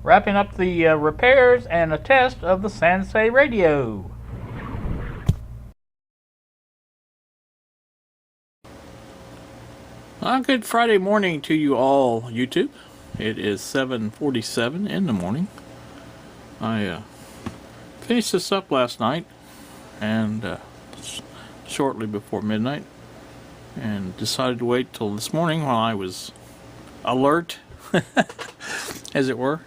wrapping up the repairs and a test of the Sansei radio. Good Friday morning to you all, YouTube. It is 7:47 in the morning. I finished this up last night and shortly before midnight, and decided to wait till this morning while I was alert, as it were.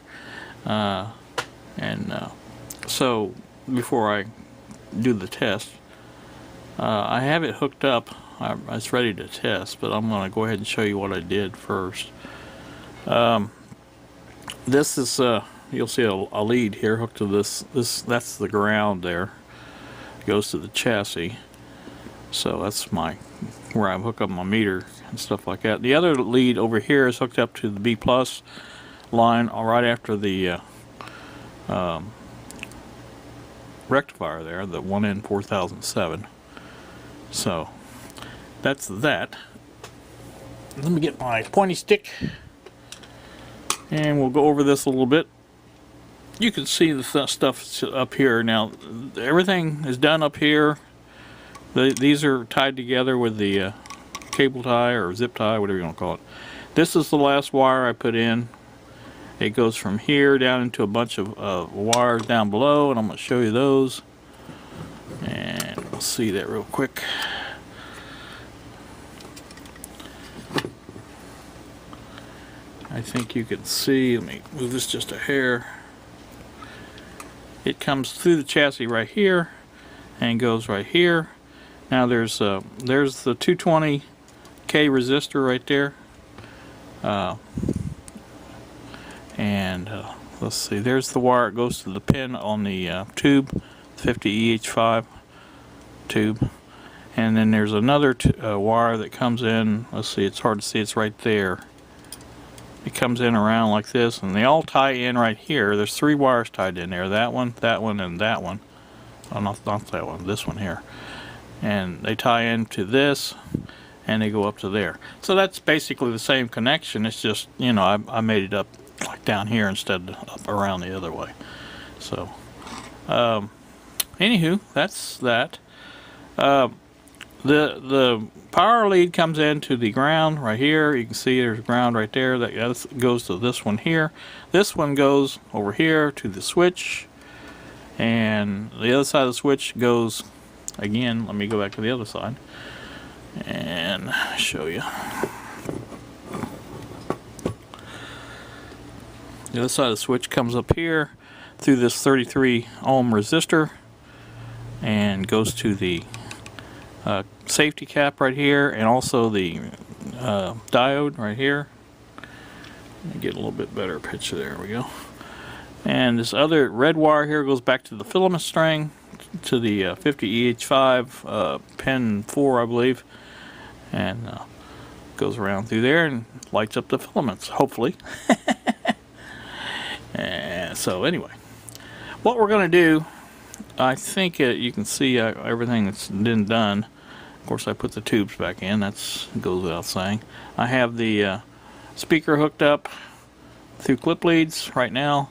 So before I do the test, I have it hooked up. It's ready to test, but I'm going to go ahead and show you what I did first. This is you'll see a lead here hooked to this. That's the ground there. It goes to the chassis. So that's where I hook up my meter and stuff like that. The other lead over here is hooked up to the B+ line right after the rectifier there, the 1N4007. So that's that. Let me get my pointy stick and we'll go over this a little bit. You can see the stuff up here. Now everything is done up here. These are tied together with the cable tie or zip tie, whatever you want to call it. This is the last wire I put in. It goes from here down into a bunch of wires down below, and I'm going to show you those. And we'll see that real quick. I think you can see, let me move this just a hair. It comes through the chassis right here and goes right here. Now there's the 220K resistor right there. Let's see, there's the wire. It goes to the pin on the tube, 50EH5 tube. And then there's another wire that comes in. Let's see, it's hard to see, it's right there. It comes in around like this, and they all tie in right here. There's 3 wires tied in there, that one, and that one. Oh, not that one, this one here. And they tie into this, and they go up to there. So that's basically the same connection. It's just, you know, I made it up like down here instead of up around the other way. So anywho, that's that. The power lead comes into the ground right here. You can see there's ground right there. That goes to this one here. This one goes over here to the switch, and the other side of the switch goes again. Let me go back to the other side and show you. The other side of the switch comes up here through this 33 ohm resistor and goes to the safety cap right here, and also the diode right here. Let me get a little bit better picture. There we go. And this other red wire here goes back to the filament string, to the 50EH5 pin 4, I believe, and goes around through there and lights up the filaments, hopefully. And so anyway, what we're going to do, I think you can see everything that's been done. Of course, I put the tubes back in. That goes without saying. I have the speaker hooked up through clip leads right now.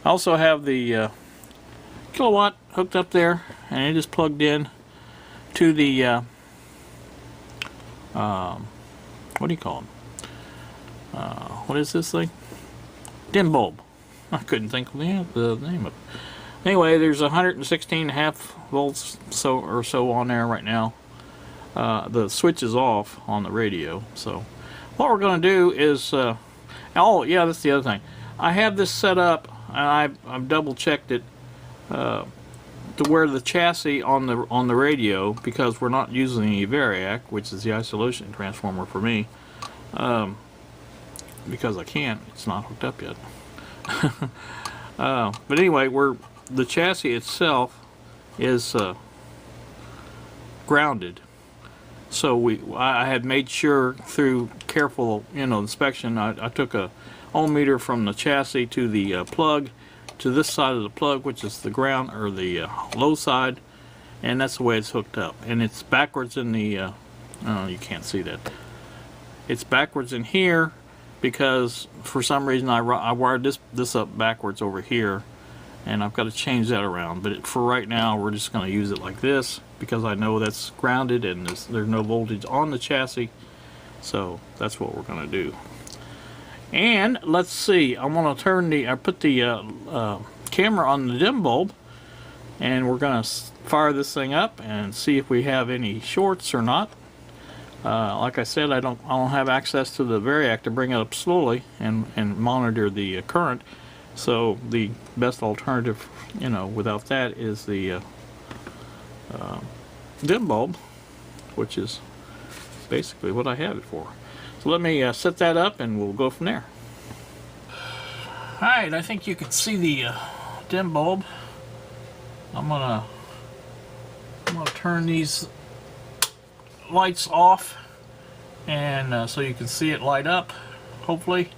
I also have the kilowatt hooked up there, and it is plugged in to the what do you call them? What is this thing? Dim bulb. I couldn't think of the name of it. Anyway, there's 116.5 volts or so on there right now. The switch is off on the radio. So what we're going to do is, oh yeah, that's the other thing. I have this set up, and I've double checked it to where the chassis on the radio, because we're not using the variac, which is the isolation transformer for me, because I can't. It's not hooked up yet. But anyway, the chassis itself is grounded. So I had made sure through careful, inspection. I took a ohm meter from the chassis to the plug, to this side of the plug, which is the ground or the low side, and that's the way it's hooked up. And it's backwards in the oh, you can't see that. It's backwards in here, because for some reason I wired this up backwards over here, and I've got to change that around. But for right now, we're just going to use it like this because I know that's grounded and there's no voltage on the chassis. So that's what we're going to do. And let's see, I'm going to turn I put the camera on the dim bulb, and we're going to fire this thing up and see if we have any shorts or not. Like I said, I don't have access to the variac to bring it up slowly and monitor the current. So the best alternative, you know, without that is the dim bulb, which is basically what I have it for. So let me set that up and we'll go from there. Alright, I think you can see the dim bulb. I'm gonna turn these lights off, and so you can see it light up, hopefully.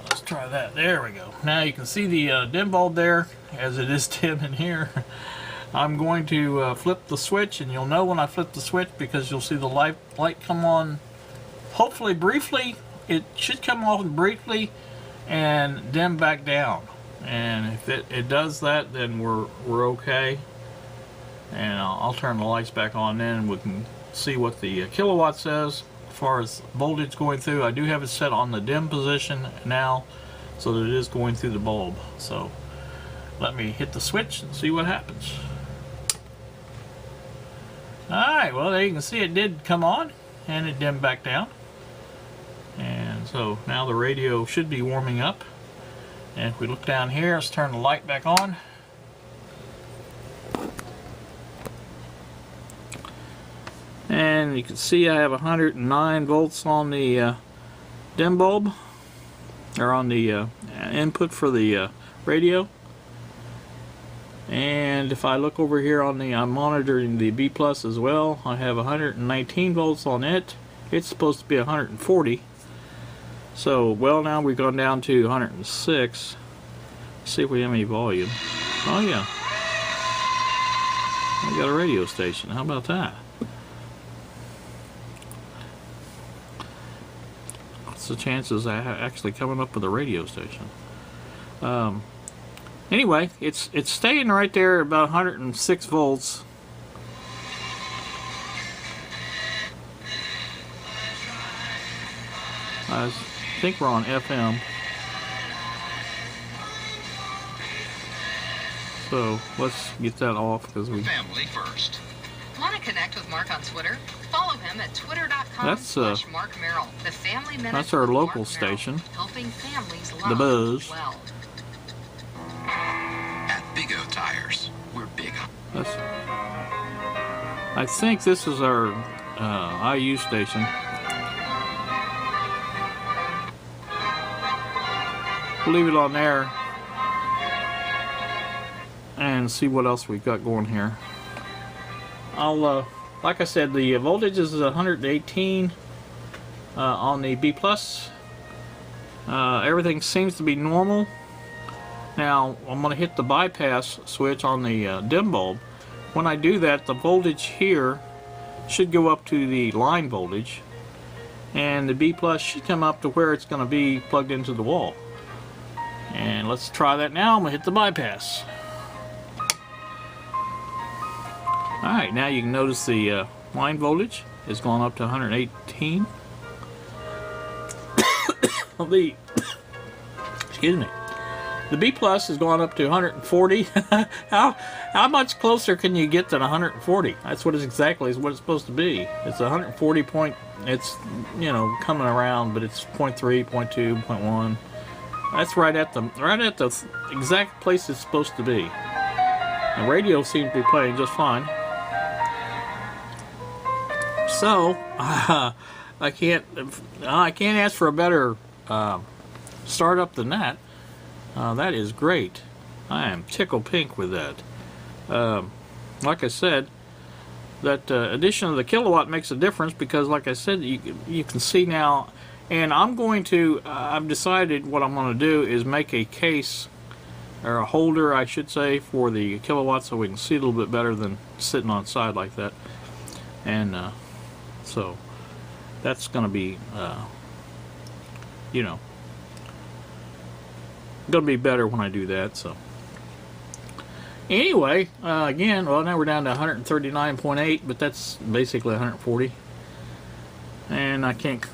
Let's try that. There we go. Now you can see the dim bulb there, as it is dim in here. I'm going to flip the switch, and you'll know when I flip the switch because you'll see the light come on, hopefully briefly. It should come on briefly and dim back down. And if it does that, then we're okay. And I'll turn the lights back on then, and we can see what the kilowatt says as far as voltage going through. I do have it set on the dim position now, so that it is going through the bulb. So let me hit the switch and see what happens. Alright, well there you can see it did come on, and it dimmed back down. And so now the radio should be warming up. And if we look down here, let's turn the light back on. And you can see I have 109 volts on the dim bulb, or on the input for the radio. And if I look over here on I'm monitoring the B plus as well. I have 119 volts on it. It's supposed to be 140. So, well, now we've gone down to 106. Let's see if we have any volume. Oh yeah, I got a radio station. How about that? What's the chances of actually coming up with a radio station? Anyway, it's staying right there about 106 volts. I think we're on FM. So let's get that off because we. Family first. Want to connect with Mark on Twitter? Follow him at twitter.com/MarkMerrill. The Family Minute. That's our local station. Helping families love The Buzz. well. At Big O Tires, we're big on. I think this is our IU station. We'll leave it on there and see what else we've got going here. I'll, like I said, the voltage is 118 on the B plus. Everything seems to be normal. Now I'm going to hit the bypass switch on the dim bulb. When I do that, the voltage here should go up to the line voltage, and the B plus should come up to where it's going to be plugged into the wall. And let's try that now. I'm going to hit the bypass. Alright, now you can notice the line voltage has gone up to 118. Excuse me. The B plus has gone up to 140. How much closer can you get than 140? That's what exactly is what it's supposed to be. It's 140 point. It's, you know, coming around, but it's 0.3, 0.2, 0.1. That's right at the exact place it's supposed to be. The radio seems to be playing just fine. So I can't ask for a better startup than that. That is great. I am tickled pink with that. Like I said, that addition of the kilowatt makes a difference because, like I said, you can see now. And I'm going to, I've decided what I'm going to do is make a case, or a holder I should say, for the kilowatt so we can see a little bit better than sitting on the side like that. And so that's going to be you know, gonna be better when I do that. So anyway, again, well, now we're down to 139.8, but that's basically 140, and I can't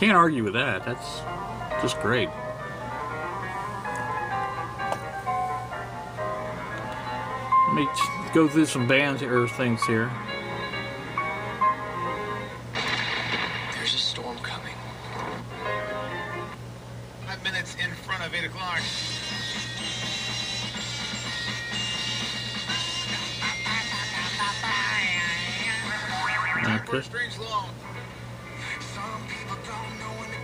argue with that. That's just great. Let me go through some bands or things here. There's a storm coming. 5 minutes in front of 8 o'clock. Okay. Streets long. Some people don't know when to...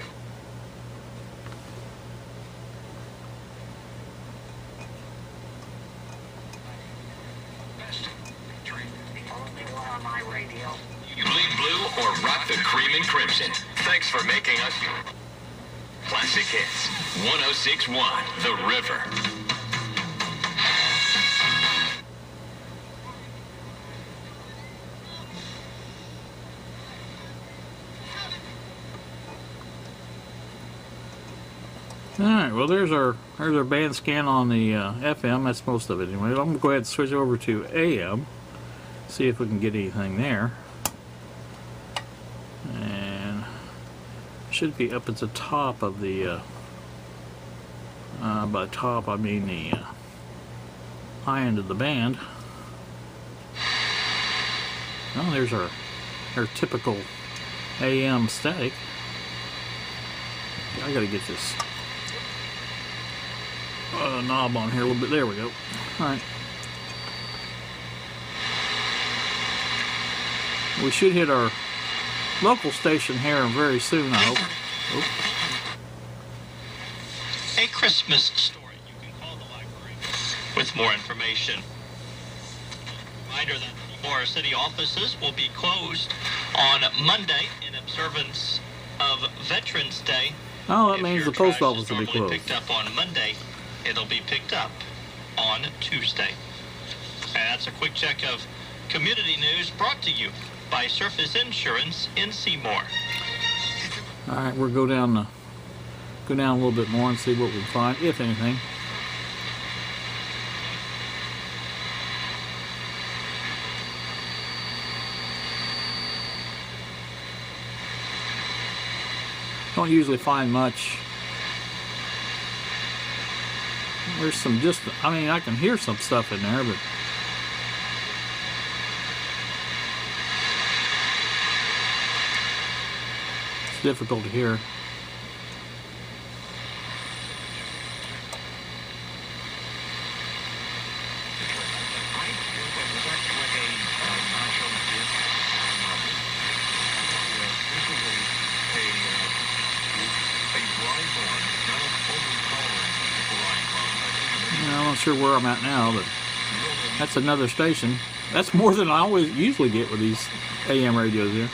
You bleed blue or rock the cream and crimson. Thanks for making us Classic Hits 106.1 The River. Alright, well there's our band scan on the FM. That's most of it anyway. I'm gonna go ahead and switch over to AM, see if we can get anything there. And should be up at the top of the by top I mean the high end of the band. Well, there's our typical AM static. I gotta get this knob on here a little bit. There we go. Alright. We should hit our local station here very soon, I hope. Oop. A Christmas story. You can call the library with more information. Reminder that the Moore City offices will be closed on Monday in observance of Veterans Day. Oh, that If means your the post trash office is will be normally closed. picked up on Monday, it'll be picked up on Tuesday. And that's a quick check of community news brought to you by Surface Insurance in Seymour. Alright, we'll go down a little bit more and see what we can find, if anything. Don't usually find much. There's some I mean, I can hear some stuff in there, but it's difficult to hear. I'm not sure where I'm at now, but that's another station. That's more than I usually get with these AM radios here.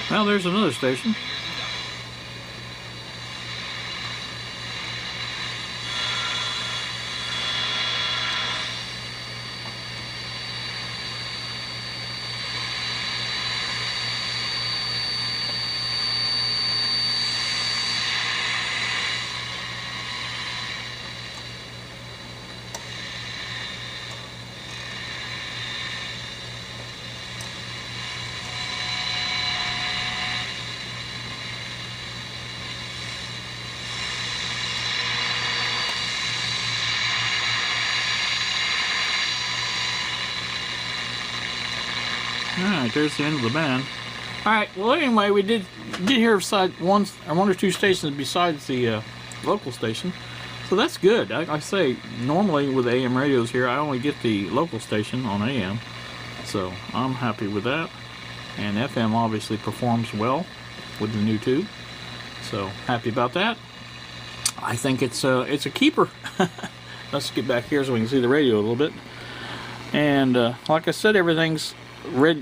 Well, there's another station. Alright, there's the end of the band. Alright, well anyway, we did hear one or two stations besides the local station. So that's good. I say, normally with AM radios here, I only get the local station on AM. So I'm happy with that. And FM obviously performs well with the new tube. So happy about that. I think it's a keeper. Let's get back here so we can see the radio a little bit. And like I said, everything's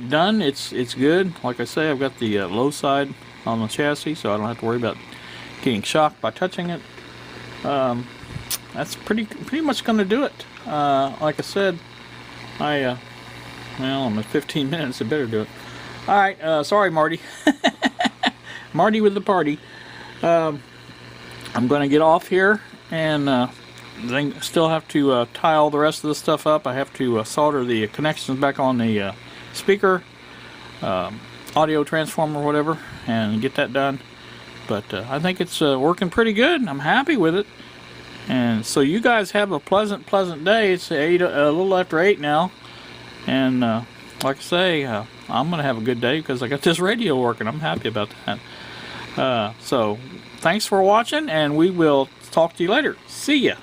done. It's good. Like I say, I've got the low side on the chassis, so I don't have to worry about getting shocked by touching it. That's pretty much going to do it. Like I said, well, I'm at 15 minutes. I better do it. All right. Sorry, Marty. Marty with the party. I'm going to get off here, and then still have to tie all the rest of the stuff up. I have to solder the connections back on the speaker, audio transformer, whatever, and get that done. But I think it's working pretty good. I'm happy with it. And so you guys have a pleasant day. It's a little after 8 now, and like I say, I'm gonna have a good day because I got this radio working. I'm happy about that. So thanks for watching, and we will talk to you later. See ya.